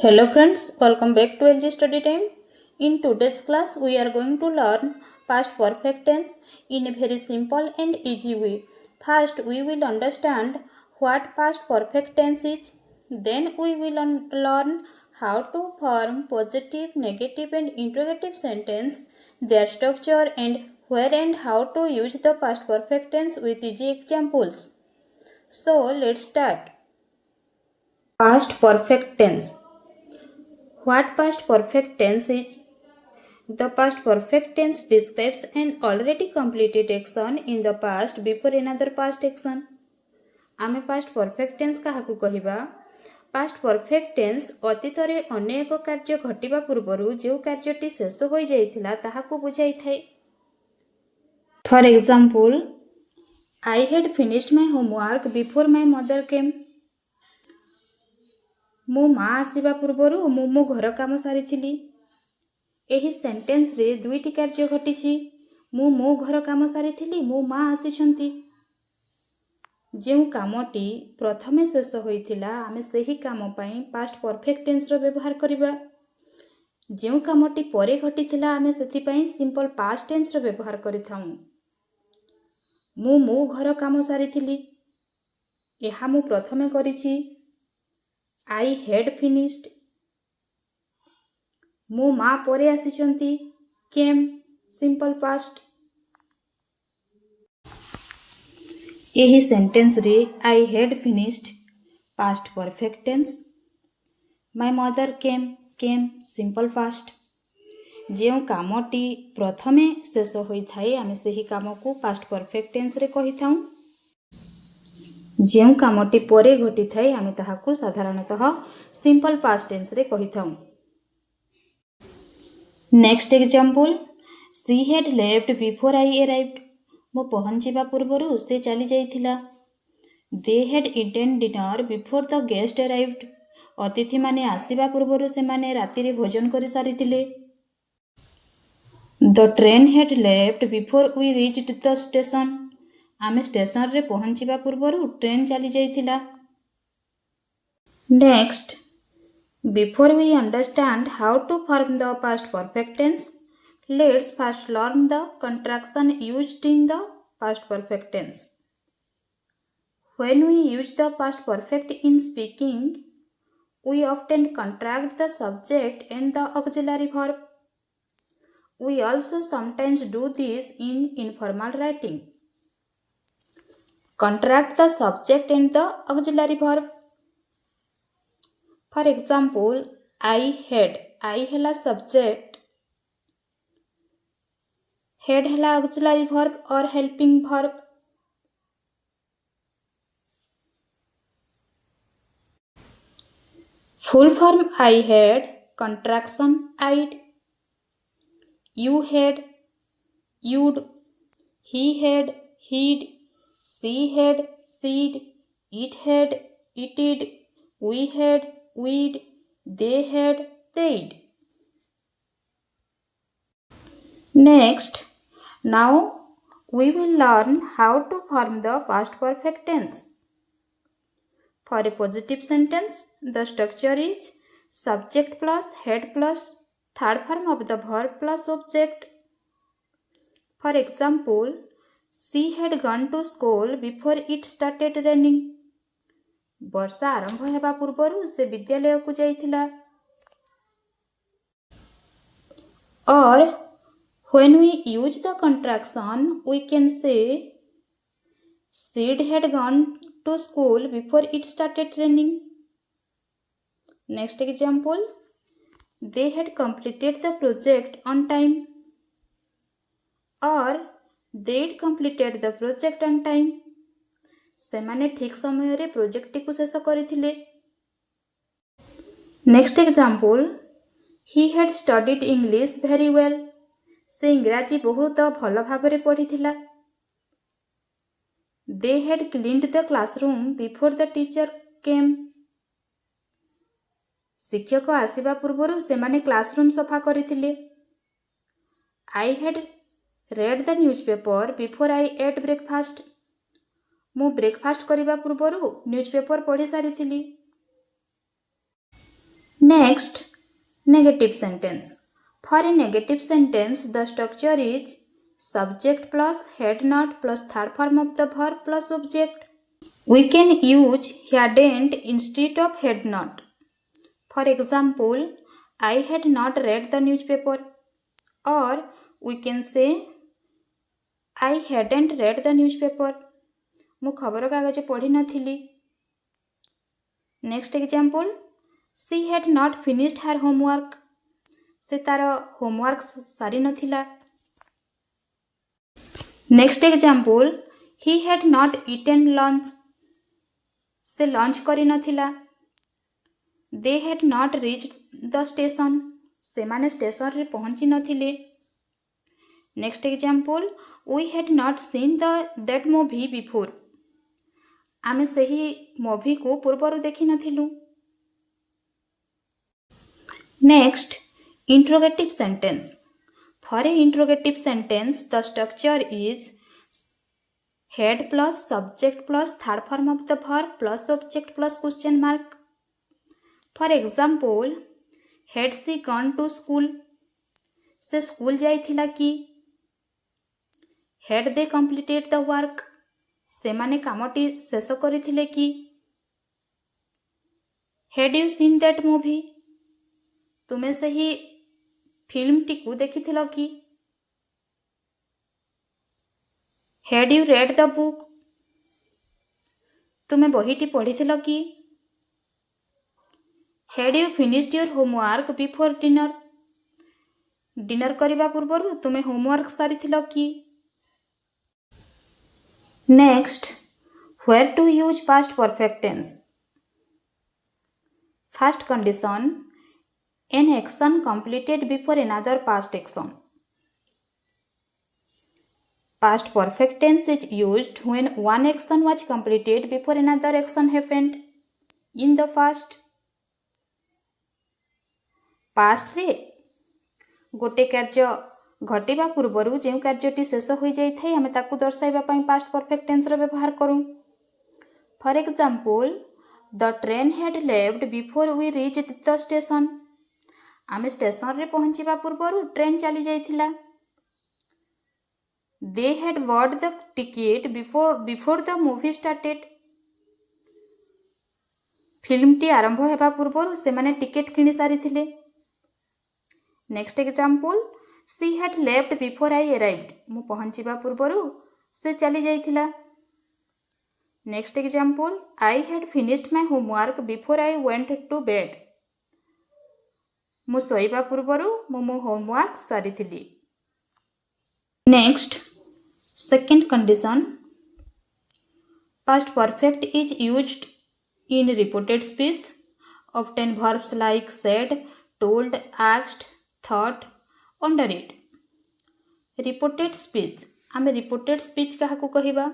Hello friends, welcome back to LG Study Time. In today's class, we are going to learn past perfect tense in a very simple and easy way. First, we will understand what past perfect tense is. Then we will learn how to form positive, negative and interrogative sentence, their structure and where and how to use the past perfect tense with easy examples. So, let's start. Past perfect tense. What past perfect tense is? The past perfect tense describes an already completed action in the past before another past action. आमे past perfect tense काहाकु कहिबा? Past perfect tense अतीतरे अन्य एक कार्य घटिबा पूर्वरु जो कार्यटी शेष होई जाइथिला ताहाकु बुझाइथाय. For example, I had finished my homework before my mother came. मो माँ आसिबा पूर्वरु मो घर काम सारिथिली. ଏହି ସେଣ୍ଟେନ୍ସରେ ଦୁଇଟି କାର୍ଯ୍ୟ ଘଟିଛି. ମୁଁ ମୋ ଘର କାମ ସାରିଥିଲି, ମୋ ମା ଆସିଛନ୍ତି. ଯେଉଁ କାମଟି ପ୍ରଥମେ ଶେଷ ହୋଇଥିଲା ଆମେ ସେହି କାମ ପାଇଁ ପାଷ୍ଟ ପରଫେକ୍ଟ ଟେନ୍ସର ବ୍ୟବହାର କରିବା. ଯେଉଁ କାମଟି ପରେ ଘଟିଥିଲା ଆମେ ସେଥିପାଇଁ ସିମ୍ପଲ ପାଷ୍ଟ ଟେନ୍ସର ବ୍ୟବହାର କରିଥାଉ. ମୁଁ ମୋ ଘର କାମ ସାରିଥିଲି, ଏହା ମୁଁ ପ୍ରଥମେ କରିଛି. I had finished. ମୋ ମା ପରେ ଆସିଛନ୍ତି, came simple past. ଏହି ସେଣ୍ଟେନ୍ସରେ I had finished past perfect tense. My mother came simple past. ଯେଉଁ କାମଟି ପ୍ରଥମେ ଶେଷ ହୋଇଥାଏ ଆମେ ସେହି କାମକୁ ପାଷ୍ଟ ପରଫେକ୍ଟ ଟେନ୍ସରେ କହିଥାଉ. ଯେଉଁ କାମଟି ପରେ ଘଟିଥାଏ ଆମେ ତାହାକୁ ସାଧାରଣତଃ ସିମ୍ପଲ ପାଷ୍ଟ ଟେନ୍ସରେ କହିଥାଉ. Next example, she had left before I arrived. ମୁଁ ପହଞ୍ଚିବା ପୂର୍ବରୁ ସେ ଚାଲି ଯାଇଥିଲା. They had eaten dinner before the guest arrived. ଅତିଥିମାନେ ଆସିବା ପୂର୍ବରୁ ସେମାନେ ରାତିରେ ଭୋଜନ କରିସାରିଥିଲେ. The train had left before we reached the station. ଆମେ ଷ୍ଟେସନରେ ପହଞ୍ଚିବା ପୂର୍ବରୁ ଟ୍ରେନ୍ ଚାଲି ଯାଇଥିଲା. Next, before we understand how to form the past perfect tense, let's first learn the contraction used in the past perfect tense. When we use the past perfect in speaking, we often contract the subject and the auxiliary verb. We also sometimes do this in informal writing. Contract the subject and the auxiliary verb. For example, I had. I ହେଲା subject, had ହେଲା auxiliary verb or helping verb. Full form I had, contraction I'd. You had, you'd. He had, he'd. She had, she'd. It had, it'd. We had, we'd. They had, they'd. Next, now we will learn how to form the past perfect tense. For a positive sentence, the structure is subject plus head plus third form of the verb plus object. For example, she had gone to school before it started raining. ବର୍ଷା ଆରମ୍ଭ ହେବା ପୂର୍ବରୁ ସେ ବିଦ୍ୟାଳୟକୁ ଯାଇଥିଲା. Or when we use the contraction, we can say Sid had gone to school before it started raining. Next example, they had completed the project on time. Or they'd completed the project on time. ସେମାନେ ଠିକ୍ ସମୟରେ ପ୍ରୋଜେକ୍ଟଟିକୁ ଶେଷ କରିଥିଲେ. Next example, he had studied English very well. ସେ ଇଂରାଜୀ ବହୁତ ଭଲ ଭାବରେ ପଢ଼ିଥିଲା. They had cleaned the classroom before the teacher came. ଶିକ୍ଷକ ଆସିବା ପୂର୍ବରୁ ସେମାନେ କ୍ଲାସରୁମ୍ ସଫା କରିଥିଲେ. I had read the newspaper before I ate breakfast. ମୁଁ ବ୍ରେକଫାଷ୍ଟ କରିବା ପୂର୍ବରୁ ନ୍ୟୁଜପେପର ପଢ଼ି ସାରିଥିଲି. Next, negative sentence. For a negative sentence, the structure is subject plus head not plus third form of the verb plus object. We can use hadn't instead of had not. For example, I had not read the newspaper. Or we can say I hadn't read the newspaper. ମୁଁ ଖବରକାଗଜ ପଢ଼ି ନଥିଲି. Next example, she had not finished her homework. ସେ ତାର homework ସାରି ନଥିଲା. Next example, he had not eaten lunch. ସେ launch କରିନଥିଲା. They had not reached the station. ସେମାନେ ଷ୍ଟେସନରେ ପହଞ୍ଚି ନଥିଲେ. Next example, we had not seen that movie before. ଆମେ ସେହି ମୁଭିକୁ ପୂର୍ବରୁ ଦେଖିନଥିଲୁ. Next, interrogative sentence. For a interrogative sentence, the structure is head plus subject plus third form of the verb plus object plus question mark. For example, had she gone to school? ସେ school ଯାଇଥିଲା କି? Had they completed the work? ସେମାନେ କାମଟି ଶେଷ କରିଥିଲେ କି? Had you seen that movie? ତୁମେ ସେହି ଫିଲ୍ମଟିକୁ ଦେଖିଥିଲ କି? Had you read the book? ତୁମେ ବହିଟି ପଢ଼ିଥିଲ କି? Had you finished your homework before dinner? Dinner କରିବା ପୂର୍ବରୁ ତୁମେ ହୋମୱାର୍କ ସାରିଥିଲ କି? Next, where to use past perfect tense. First condition, an action completed before another past action. Past perfect tense is used when one action was completed before another action happened in the past. Past रे गोटे कार्य घटिबा पूर्वरु जे कार्यटी शेष हो जाइथाय आमे ताकू दर्शाइबा पई past perfect tense रो व्यवहार करू. For example, the train had left before we reached the station. आमे स्टेशन रे पहुंचीबा पूर्वरु ट्रेन चली जाइथिला. They had bought the ticket before the movie started. फिल्मटी आरंभ हेबा पूर्वरु से माने टिकट किनि सारिथिले. Next example, she had left before I arrived. मु पहुंचीबा पूर्वरु से चली जाइथिला. Next example, I had finished my homework before I went to bed. मु सोइबा पूर्वरु मु होमवर्क सारिथिली. Next, second condition, past perfect is used in reported speech. Often verbs like said, told, asked, thought, under it. Reported speech. आमे reported speech काहाकू कहिबा?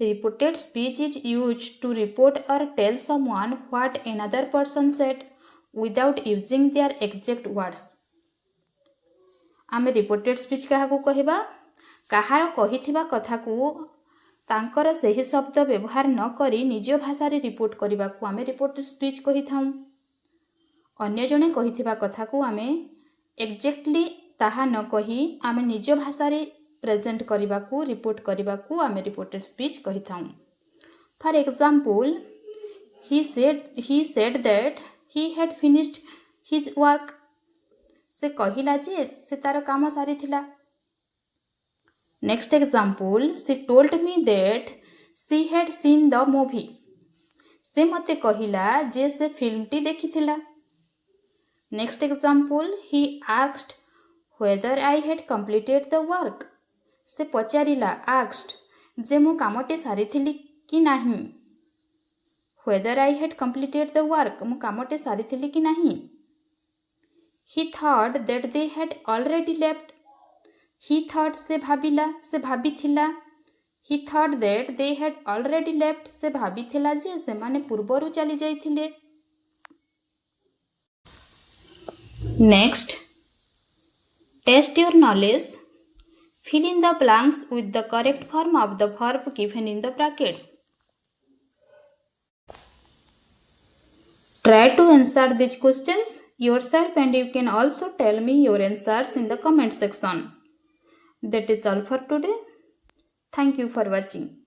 Reported speech is used to report or tell someone what another person said without using their exact words. आमे reported speech काहाकू कहिबा? काहार कहिथिबा कथाकू तांकर सही शब्द व्यवहार न करी निज भाषारे report करिबाकू आमे reported speech कहिथाउ. अन्य जणे कहिथिबा कथाकू आमे एक्जेक्टली ताहा न कही आमे निज भाषारे प्रेजेंट करिबाकू रिपोर्ट करिबाकू आमे रिपोर्टेड स्पीच कहिथाउ. For example, he said that he had finished his work. से कहिला जे से तार काम सारिथिला. Next example, she told me that she had seen the movie. से मते कहिला जे से फिल्मटी देखिथिला. Next example, he asked whether I had completed the work. से पचारिला asked जे मु कामटी सारिथिली कि नाही. Whether I had completed the work, मु कामटी सारिथिली कि नाही. He thought that they had already left. He thought से भाबिला, से भाबिथिला. He thought that they had already left. से भाबिथिला जे से माने पूर्वरु चली जाइथिले. Next, test your knowledge. Fill in the blanks with the correct form of the verb given in the brackets. Try to answer these questions yourself and you can also tell me your answers in the comment section. That is all for today. Thank you for watching.